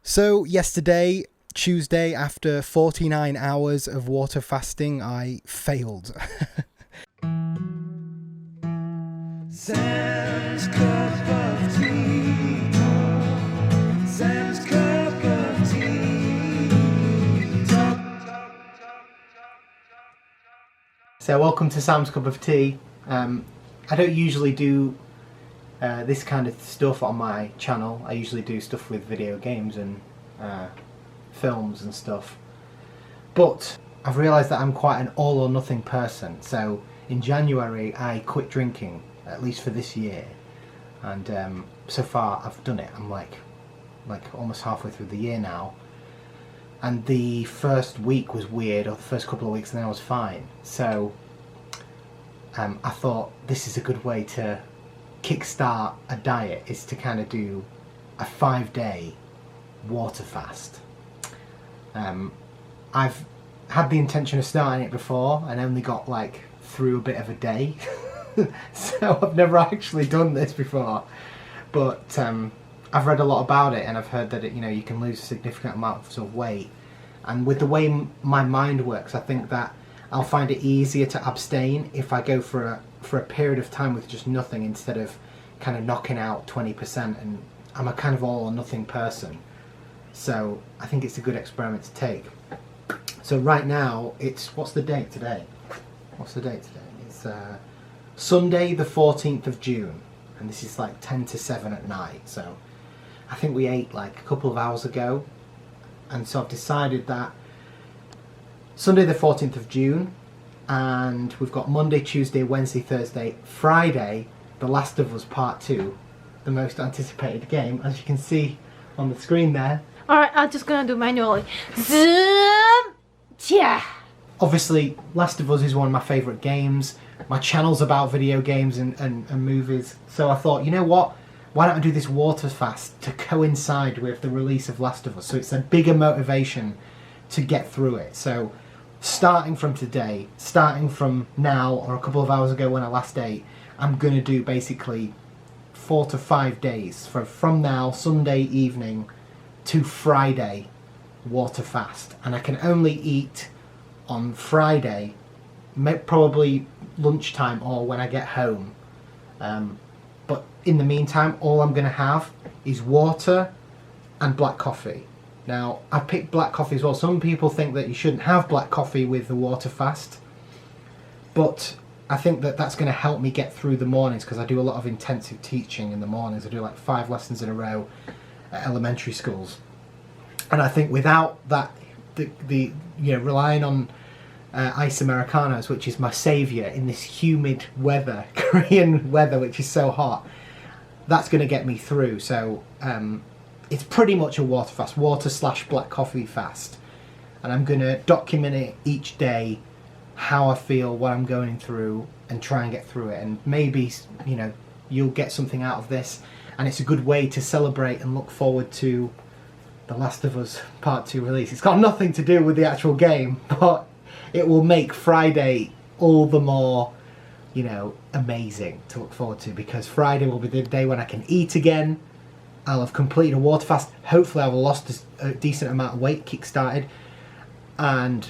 So yesterday, Tuesday, after 49 hours of water fasting, I failed. Sam's cup of tea. Sam's cup of tea. So welcome to Sam's Cup of Tea. I don't usually do this kind of stuff on my channel. I usually do stuff with video games and films and stuff. But I've realised that I'm quite an all or nothing person. So in January I quit drinking, at least for this year. And so far I've done it. I'm like almost halfway through the year now. And the first week was weird, or the first couple of weeks, and then I was fine. So I thought this is a good way to kickstart a diet, is to kind of do a 5-day water fast. I've had the intention of starting it before and only got like through a bit of a day. So I've never actually done this before, but I've read a lot about it, and I've heard that you can lose a significant amount of weight. And with the way my mind works, I think that I'll find it easier to abstain if I go for a period of time with just nothing, instead of kind of knocking out 20%. And I'm a kind of all or nothing person, so I think it's a good experiment to take. So right now what's the date today? It's Sunday the 14th of June, and this is like 10 to 7 at night. So I think we ate like a couple of hours ago, and so I've decided that Sunday the 14th of June, and we've got Monday, Tuesday, Wednesday, Thursday, Friday, The Last of Us Part 2, the most anticipated game, as you can see on the screen there. Alright, I'm just gonna do manually. Zoom! Yeah! Obviously, Last of Us is one of my favourite games. My channel's about video games and movies, so I thought, you know what? Why don't I do this water fast to coincide with the release of Last of Us, so it's a bigger motivation to get through it. So starting from today, starting from now, or a couple of hours ago when I last ate, I'm going to do basically 4 to 5 days from now, Sunday evening to Friday, water fast. And I can only eat on Friday, probably lunchtime or when I get home. But in the meantime, all I'm going to have is water and black coffee. Now, I picked black coffee as well. Some people think that you shouldn't have black coffee with the water fast, but I think that that's going to help me get through the mornings, because I do a lot of intensive teaching in the mornings. I do like 5 lessons in a row at elementary schools, and I think without that, relying on ice Americanos, which is my saviour in this humid weather, Korean weather, which is so hot, that's going to get me through. So it's pretty much a water fast, water/black coffee fast, and I'm going to document it each day, how I feel, what I'm going through, and try and get through it. And maybe you'll get something out of this, and it's a good way to celebrate and look forward to The Last of Us Part 2 release. It's got nothing to do with the actual game, but it will make Friday all the more amazing to look forward to, because Friday will be the day when I can eat again. I'll have completed a water fast. Hopefully I'll have lost a decent amount of weight, kick-started, and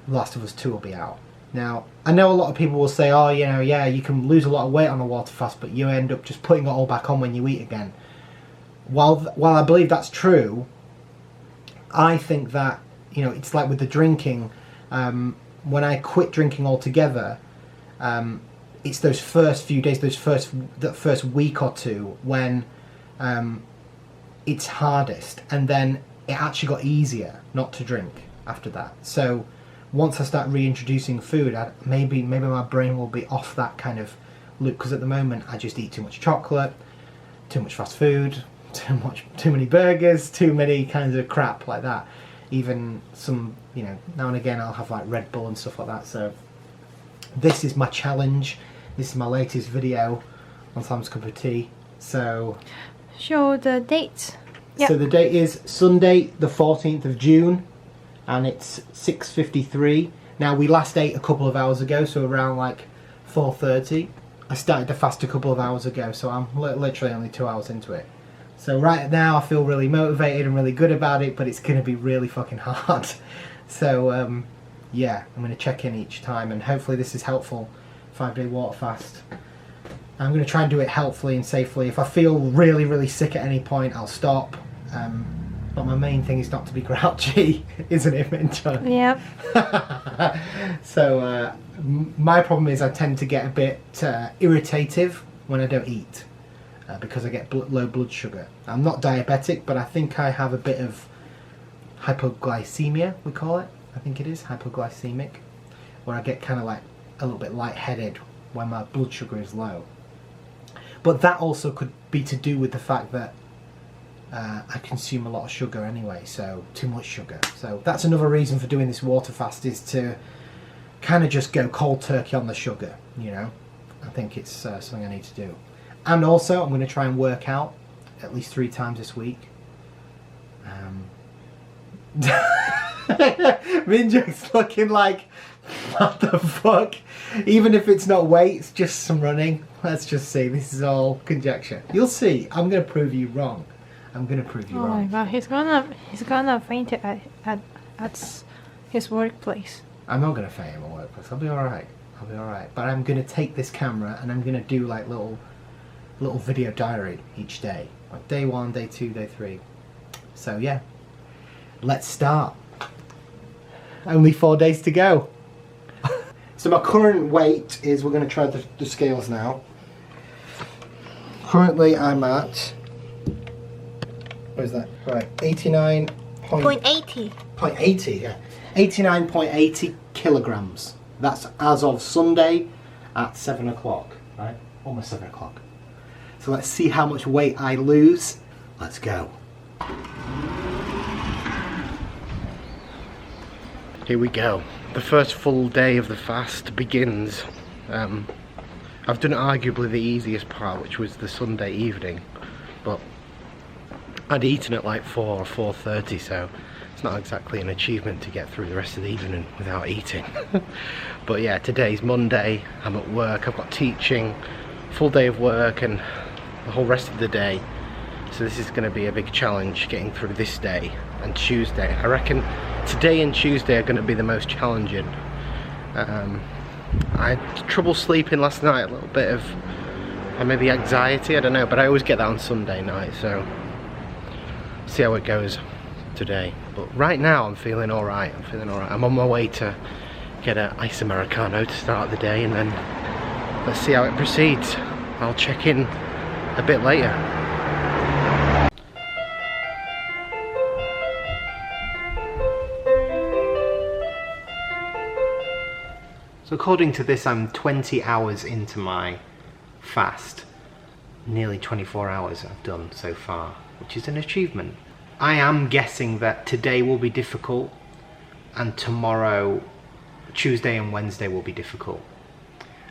The Last of Us 2 will be out. Now, I know a lot of people will say, oh, yeah, you can lose a lot of weight on a water fast, but you end up just putting it all back on when you eat again. While I believe that's true, I think that, it's like with the drinking. When I quit drinking altogether, it's those first few days, that first week or two when it's hardest, and then it actually got easier not to drink after that. So once I start reintroducing food, maybe my brain will be off that kind of loop, because at the moment I just eat too much chocolate, too much fast food, too many burgers, too many kinds of crap like that. Even some, now and again I'll have like Red Bull and stuff like that. So this is my challenge. This is my latest video on Sam's Cup of Tea. So Show the date. Yep. So the date is Sunday the 14th of June, and it's 6:53. Now, we last ate a couple of hours ago, so around like 4:30. I started to fast a couple of hours ago, so I'm literally only 2 hours into it. So right now I feel really motivated and really good about it, but it's going to be really fucking hard. So yeah, I'm going to check in each time, and hopefully this is helpful. 5-day water fast. I'm going to try and do it helpfully and safely. If I feel really, really sick at any point, I'll stop. But my main thing is not to be grouchy, isn't it, Minjo? Yep. So my problem is I tend to get a bit irritative when I don't eat because I get low blood sugar. I'm not diabetic, but I think I have a bit of hypoglycemia, we call it. I think it is hypoglycemic, where I get kind of like a little bit lightheaded when my blood sugar is low. But that also could be to do with the fact that I consume a lot of sugar anyway, so too much sugar. So that's another reason for doing this water fast, is to kind of just go cold turkey on the sugar, you know. I think it's something I need to do. And also I'm going to try and work out at least 3 times this week. Minjo's looking like, what the fuck? Even if it's not weights, just some running. Let's just see. This is all conjecture. You'll see. I'm going to prove you wrong. I'm going to prove you wrong. Oh my god, he's gonna faint at his workplace. I'm not going to faint at my workplace. I'll be alright. I'll be alright. But I'm going to take this camera and I'm going to do like little video diary each day. Like day 1, day 2, day 3. So yeah. Let's start. Only 4 days to go. So my current weight is, we're going to try the scales now. Currently I'm at, what is that? Right, 89.80. 0.80, yeah. 89.80 kilograms. That's as of Sunday at 7 o'clock, right? Almost 7 o'clock. So let's see how much weight I lose. Let's go. Here we go. The first full day of the fast begins. I've done arguably the easiest part, which was the Sunday evening, but I'd eaten at like 4 or 4:30, so it's not exactly an achievement to get through the rest of the evening without eating. But yeah, today's Monday, I'm at work, I've got teaching, full day of work and the whole rest of the day. So this is going to be a big challenge, getting through this day and Tuesday. I reckon today and Tuesday are going to be the most challenging. I had trouble sleeping last night, a little bit of maybe anxiety, I don't know, but I always get that on Sunday night, so see how it goes today. But right now I'm feeling alright, I'm on my way to get an ice Americano to start the day, and then let's see how it proceeds. I'll check in a bit later. So according to this, I'm 20 hours into my fast. Nearly 24 hours I've done so far, which is an achievement. I am guessing that today will be difficult, and tomorrow, Tuesday and Wednesday will be difficult.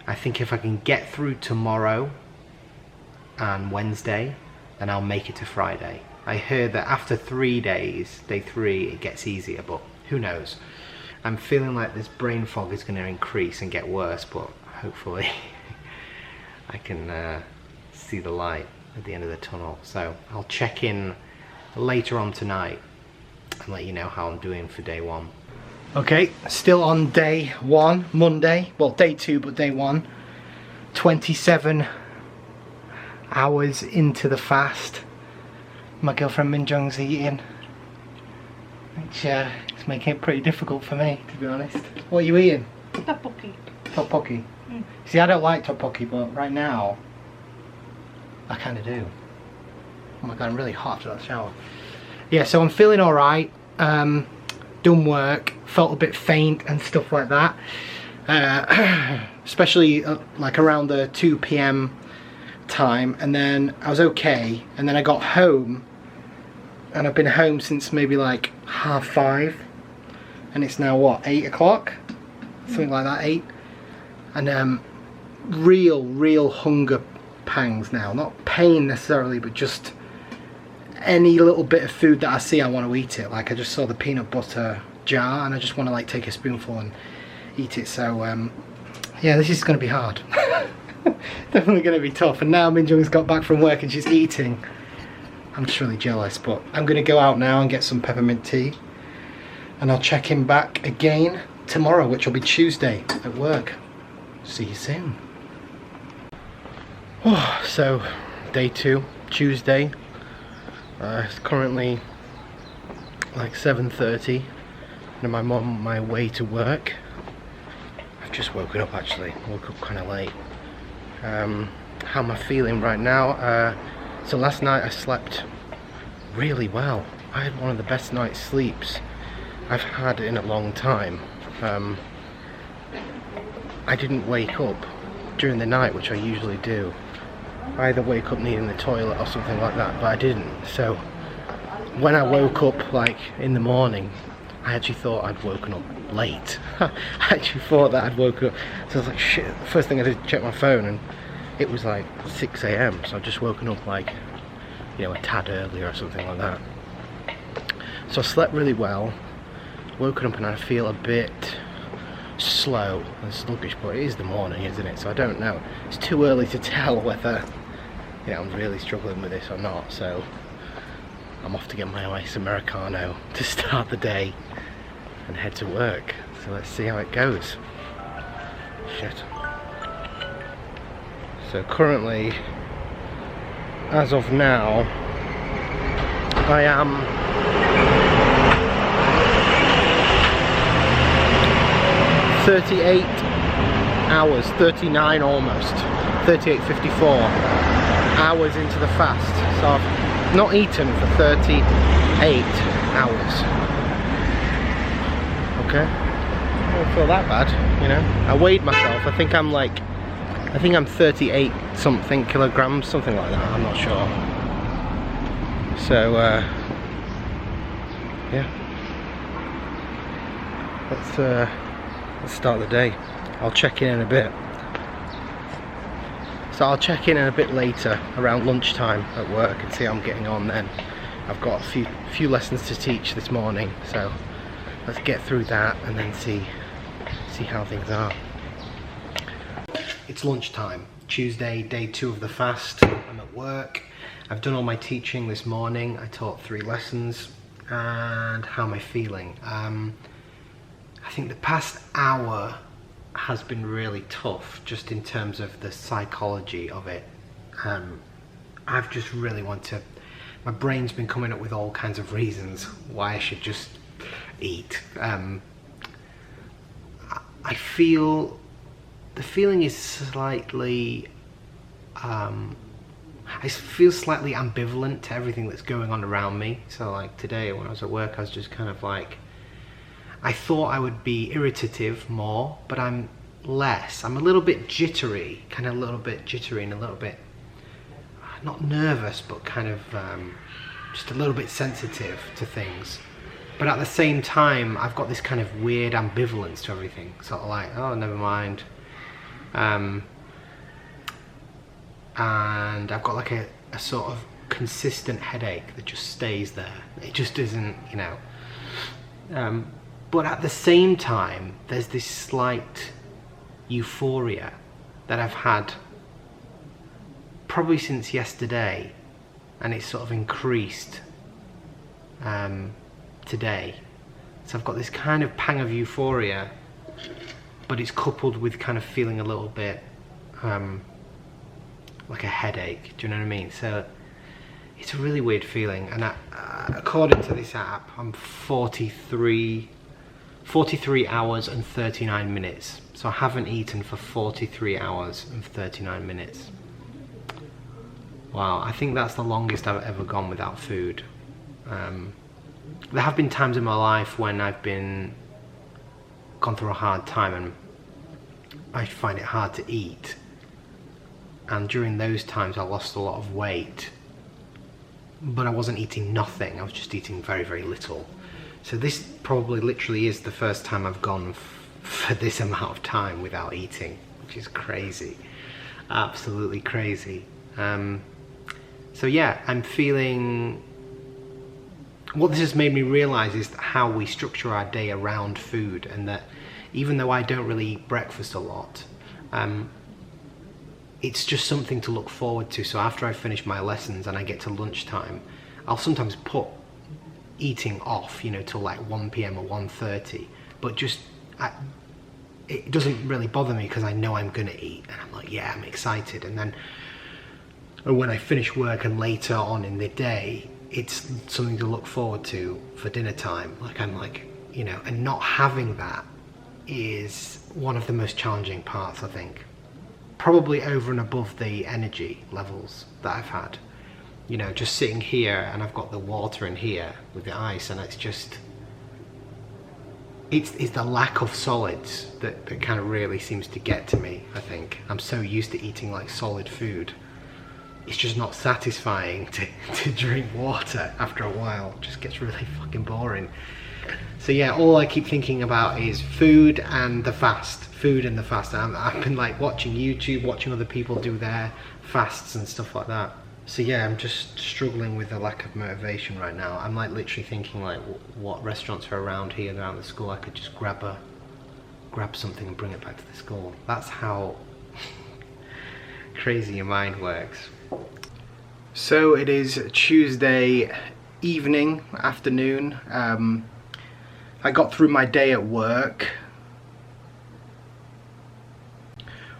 I think if I can get through tomorrow and Wednesday, then I'll make it to Friday. I heard that after 3 days, day 3, it gets easier, but who knows. I'm feeling like this brain fog is going to increase and get worse, but hopefully I can see the light at the end of the tunnel. So I'll check in later on tonight and let you know how I'm doing for day 1. Okay, still on day 1, Monday. Well, day 2, but day 1. 27 hours into the fast. My girlfriend Minjong's eating, which is making it pretty difficult for me, to be honest. What are you eating? Tteokbokki. Tteokbokki. See, I don't like tteokbokki, but right now I kind of do. Oh my god, I'm really hot after that shower. Yeah, so I'm feeling alright. Done work, felt a bit faint and stuff like that. Especially like around the 2 PM time, and then I was okay, and then I got home, and I've been home since maybe like 5:30, and it's now what, 8 o'clock? Something like that, 8. And real hunger pangs now. Not pain necessarily, but just any little bit of food that I see, I want to eat it. Like I just saw the peanut butter jar and I just want to like take a spoonful and eat it. So yeah, this is going to be hard. Definitely going to be tough. And now Minjung's got back from work and she's eating. I'm just really jealous, but I'm gonna go out now and get some peppermint tea, and I'll check in back again tomorrow, which will be Tuesday at work. See you soon. Oh, so day 2, Tuesday. It's currently like 7:30, and I'm on my way to work. I've just woken up actually, woke up kind of late. How am I feeling right now? So last night I slept really well. I had one of the best night's sleeps I've had in a long time. I didn't wake up during the night, which I usually do. I either wake up needing the toilet or something like that, but I didn't. So when I woke up like in the morning, I actually thought I'd woken up late. I actually thought that I'd woken up. So I was like, shit. The first thing I did was check my phone, and it was like 6 AM. So I'd just woken up like, you know, a tad earlier or something like that. So I slept really well. Woken up and I feel a bit slow and sluggish, but it is the morning, isn't it? So I don't know. It's too early to tell whether, you know, I'm really struggling with this or not. So I'm off to get my ice Americano to start the day and head to work. So let's see how it goes. Shit. So currently, as of now, I am 38 hours, 39 almost, 38:54 hours into the fast. So I've not eaten for 38 hours. Okay, I don't feel that bad, you know. I weighed myself. I think I'm 38 something kilograms, something like that. I'm not sure. So yeah, let's start the day. I'll check in a bit. So I'll check in a bit later, around lunchtime at work, and see how I'm getting on then. I've got a few lessons to teach this morning, so let's get through that and then see how things are. It's lunchtime, Tuesday, day 2 of the fast. I'm at work. I've done all my teaching this morning. I taught 3 lessons. And how am I feeling? I think the past hour has been really tough, just in terms of the psychology of it. I've just really my brain's been coming up with all kinds of reasons why I should just eat. I feel, the feeling is slightly, I feel slightly ambivalent to everything that's going on around me. So like today when I was at work, I was just kind of like, I thought I would be irritative more, but I'm less. I'm a little bit jittery, and a little bit, not nervous, but kind of just a little bit sensitive to things. But at the same time, I've got this kind of weird ambivalence to everything. Sort of like, oh, never mind. And I've got like a sort of consistent headache that just stays there. It just isn't, you know. But at the same time, there's this slight euphoria that I've had probably since yesterday, and it's sort of increased today. So I've got this kind of pang of euphoria, but it's coupled with kind of feeling a little bit like a headache. Do you know what I mean? So it's a really weird feeling, and according to this app, I'm 43 hours and 39 minutes. So I haven't eaten for 43 hours and 39 minutes. Wow, I think that's the longest I've ever gone without food. There have been times in my life when I've gone through a hard time and I find it hard to eat. And during those times I lost a lot of weight. But I wasn't eating nothing, I was just eating very, very little. So this probably literally is the first time I've gone for this amount of time without eating, which is crazy. Absolutely crazy. So yeah, I'm feeling, what this has made me realize is how we structure our day around food, and that even though I don't really eat breakfast a lot, it's just something to look forward to. So after I finish my lessons and I get to lunchtime, I'll sometimes put eating off, you know, till like 1 p.m. or 1:30, but just it doesn't really bother me because I know I'm gonna eat, and I'm like, yeah, I'm excited. And then when I finish work and later on in the day, it's something to look forward to for dinner time. Like, I'm like, you know, and not having that is one of the most challenging parts, I think. Probably over and above the energy levels that I've had. You know, just sitting here and I've got the water in here with the ice, and it's just, it's the lack of solids that kind of really seems to get to me, I think. I'm so used to eating like solid food. It's just not satisfying to drink water after a while. It just gets really fucking boring. So yeah, all I keep thinking about is food and the fast. Food and the fast. I've been like watching YouTube, watching other people do their fasts and stuff like that. So yeah, I'm just struggling with the lack of motivation right now. I'm like literally thinking like what restaurants are around here, around the school, I could just grab something and bring it back to the school. That's how crazy your mind works. So it is Tuesday evening, afternoon. I got through my day at work.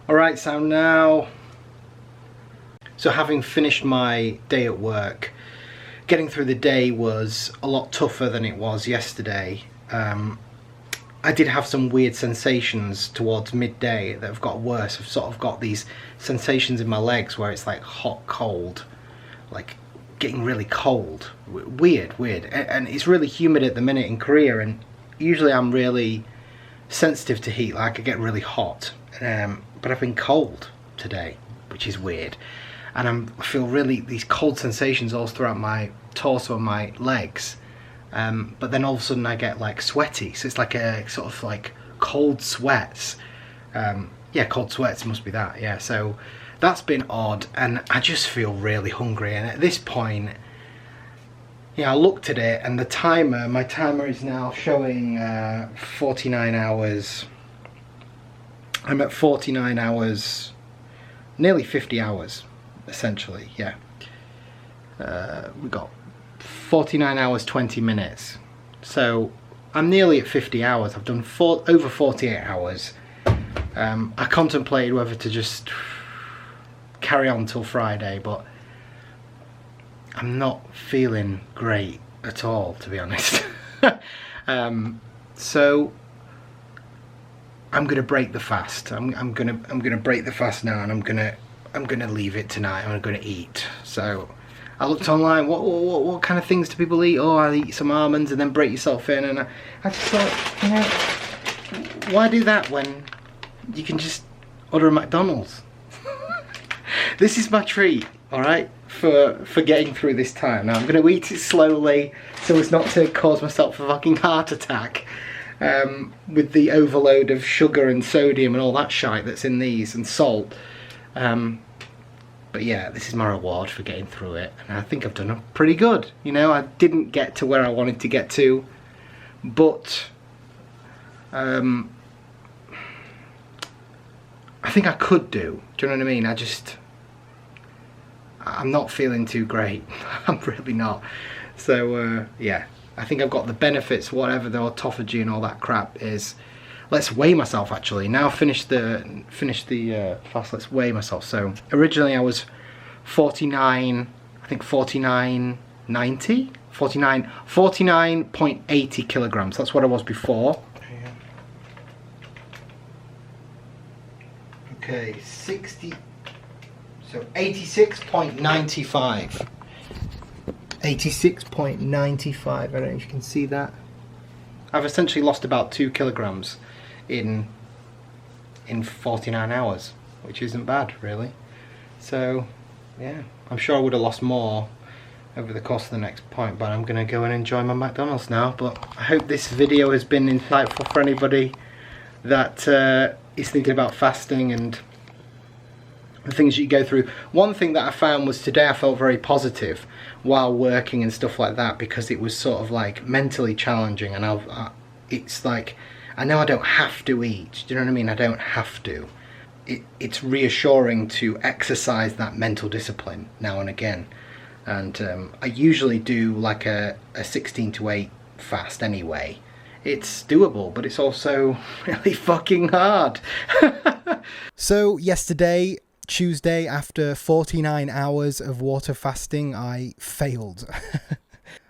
Alright, so having finished my day at work, getting through the day was a lot tougher than it was yesterday. I did have some weird sensations towards midday that have got worse. I've sort of got these sensations in my legs where it's like hot, cold, like getting really cold. Weird. And it's really humid at the minute in Korea, and usually I'm really sensitive to heat, like I get really hot. But I've been cold today, which is weird. And I feel really these cold sensations all throughout my torso and my legs. But then all of a sudden I get like sweaty. So it's like a sort of like cold sweats. Yeah, cold sweats must be that, yeah. So that's been odd, and I just feel really hungry. And at this point, yeah, I looked at it and my timer is now showing 49 hours. I'm at 49 hours, nearly 50 hours, essentially, yeah. We got 49 hours, 20 minutes. So I'm nearly at 50 hours. I've done over 48 hours. I contemplated whether to just carry on till Friday, but I'm not feeling great at all, to be honest. So I'm gonna break the fast. I'm gonna break the fast now, and I'm gonna leave it tonight. I'm gonna eat. So I looked online. What kind of things do people eat? Oh, I'll eat some almonds and then break yourself in. And I just thought, you know, why do that when you can just order a McDonald's? This is my treat, all right, for getting through this time. Now I'm gonna eat it slowly so as not to cause myself a fucking heart attack. With the overload of sugar and sodium and all that shite that's in these, and salt. But yeah, this is my reward for getting through it, and I think I've done pretty good. You know, I didn't get to where I wanted to get to, but I think I could do. Do you know what I mean? I'm not feeling too great. I'm really not. So yeah. I think I've got the benefits, whatever the autophagy and all that crap is. Let's weigh myself actually. Now finish the fast, let's weigh myself. So originally I was 49, I think 49.90? 49.80 kilograms. That's what I was before. Okay, 60, so 86.95. 86.95, I don't know if you can see that. I've essentially lost about 2 kilograms in 49 hours, which isn't bad really. So yeah, I'm sure I would have lost more over the course of the next point, but I'm gonna go and enjoy my McDonald's now. But I hope this video has been insightful for anybody that is thinking about fasting and the things you go through. One thing that I found was today I felt very positive while working and stuff like that, because it was sort of like mentally challenging, and it's like I know I don't have to eat. Do you know what I mean? I don't have to. It's reassuring to exercise that mental discipline now and again. And I usually do like a 16 to 8 fast anyway. It's doable, but it's also really fucking hard. So yesterday, Tuesday, after 49 hours of water fasting, I failed.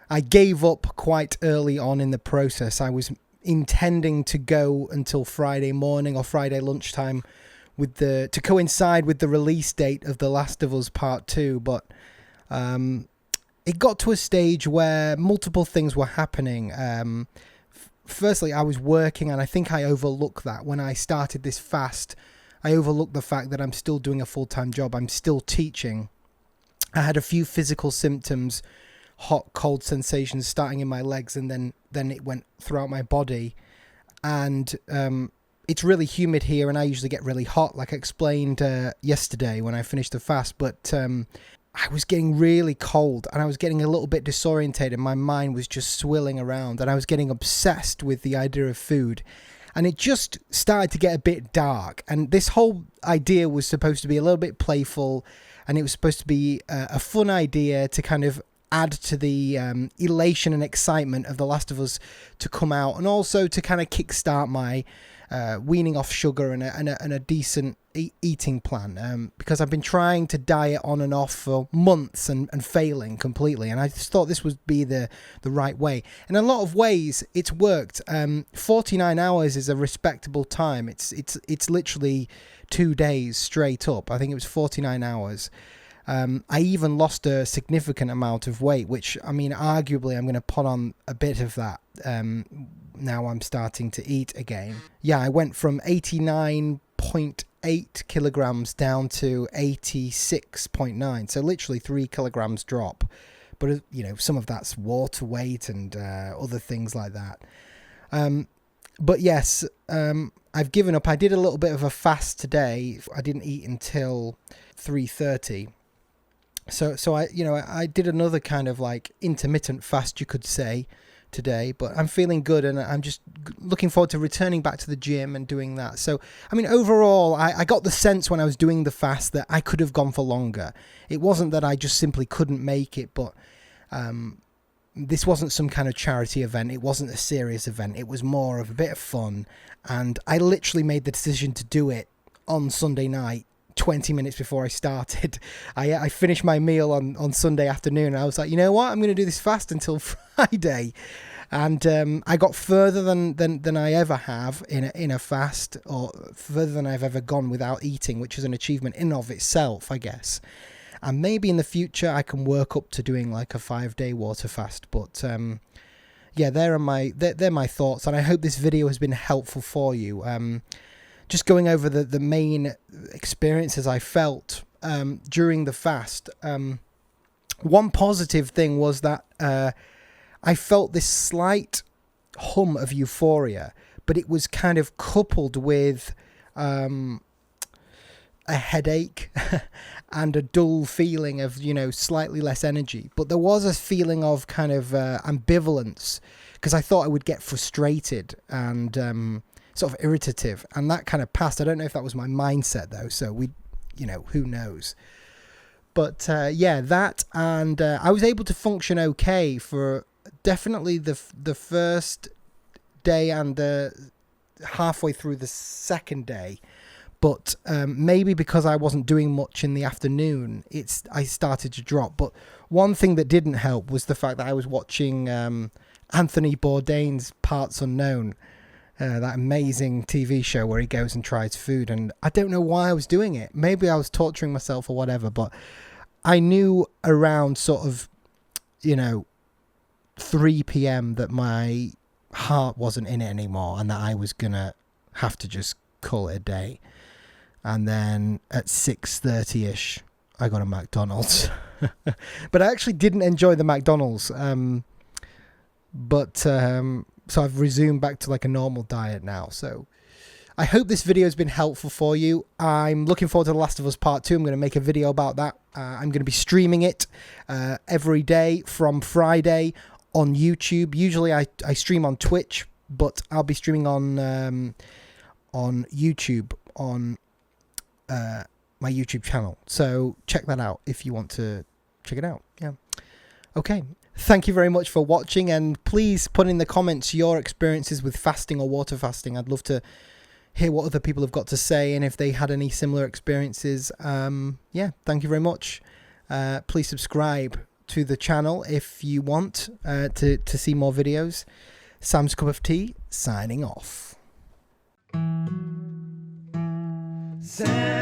I gave up quite early on in the process. I was intending to go until Friday morning or Friday lunchtime to coincide with the release date of The Last of Us Part 2, but it got to a stage where multiple things were happening. Firstly, I was working, and I think I overlooked that when I started this fast. I overlooked the fact that I'm still doing a full-time job. I'm still teaching. I had a few physical symptoms, hot, cold sensations starting in my legs, and then it went throughout my body. And it's really humid here, and I usually get really hot, like I explained yesterday when I finished the fast. But I was getting really cold, and I was getting a little bit disorientated. My mind was just swirling around, and I was getting obsessed with the idea of food. And it just started to get a bit dark. And this whole idea was supposed to be a little bit playful, and it was supposed to be a fun idea to kind of add to the elation and excitement of The Last of Us to come out, and also to kind of kickstart my weaning off sugar and a decent eating plan, because I've been trying to diet on and off for months and failing completely, and I just thought this would be the right way. In a lot of ways it's worked. 49 hours is a respectable time. It's literally 2 days straight up. I think it was 49 hours. I even lost a significant amount of weight, which, I mean, arguably I'm going to put on a bit of that now I'm starting to eat again. Yeah, I went from 89.8 kilograms down to 86.9, so literally 3 kilograms drop. But, you know, some of that's water weight and other things like that. But yes, I've given up. I did a little bit of a fast today. I didn't eat until 3:30. So I did another kind of like intermittent fast, you could say, today, but I'm feeling good, and I'm just looking forward to returning back to the gym and doing that. So, I mean, overall, I got the sense when I was doing the fast that I could have gone for longer. It wasn't that I just simply couldn't make it, but this wasn't some kind of charity event. It wasn't a serious event. It was more of a bit of fun, and I literally made the decision to do it on Sunday night, 20 minutes before I started. I finished my meal on Sunday afternoon, and I was like, you know what, I'm going to do this fast until Friday. And I got further than I ever have in a fast, or further than I've ever gone without eating, which is an achievement in of itself, I guess. And maybe in the future I can work up to doing like a 5-day water fast. But yeah, they're my thoughts, and I hope this video has been helpful for you. Just going over the main experiences I felt during the fast. One positive thing was that I felt this slight hum of euphoria, but it was kind of coupled with a headache and a dull feeling of, slightly less energy. But there was a feeling of kind of ambivalence, because I thought I would get frustrated and sort of irritative, and that kind of passed. I don't know if that was my mindset though, so who knows. But yeah, that, and I was able to function okay for definitely the first day and halfway through the second day. But maybe because I wasn't doing much in the afternoon, I started to drop. But one thing that didn't help was the fact that I was watching Anthony Bourdain's Parts Unknown, that amazing TV show where he goes and tries food. And I don't know why I was doing it. Maybe I was torturing myself or whatever, but I knew around sort of, 3 p.m. that my heart wasn't in it anymore, and that I was going to have to just call it a day. And then at 6:30ish, I got a McDonald's. But I actually didn't enjoy the McDonald's. So I've resumed back to like a normal diet now. So I hope this video has been helpful for you. I'm looking forward to The Last of Us Part 2. I'm going to make a video about that. I'm going to be streaming it every day from Friday on YouTube. Usually I stream on Twitch, but I'll be streaming on YouTube on my YouTube channel. So check that out if you want to check it out. Yeah. Okay. Thank you very much for watching, and please put in the comments your experiences with fasting or water fasting. I'd love to hear what other people have got to say and if they had any similar experiences. Yeah, thank you very much. Please subscribe to the channel if you want to see more videos. Sam's Cup of Tea, signing off. Sam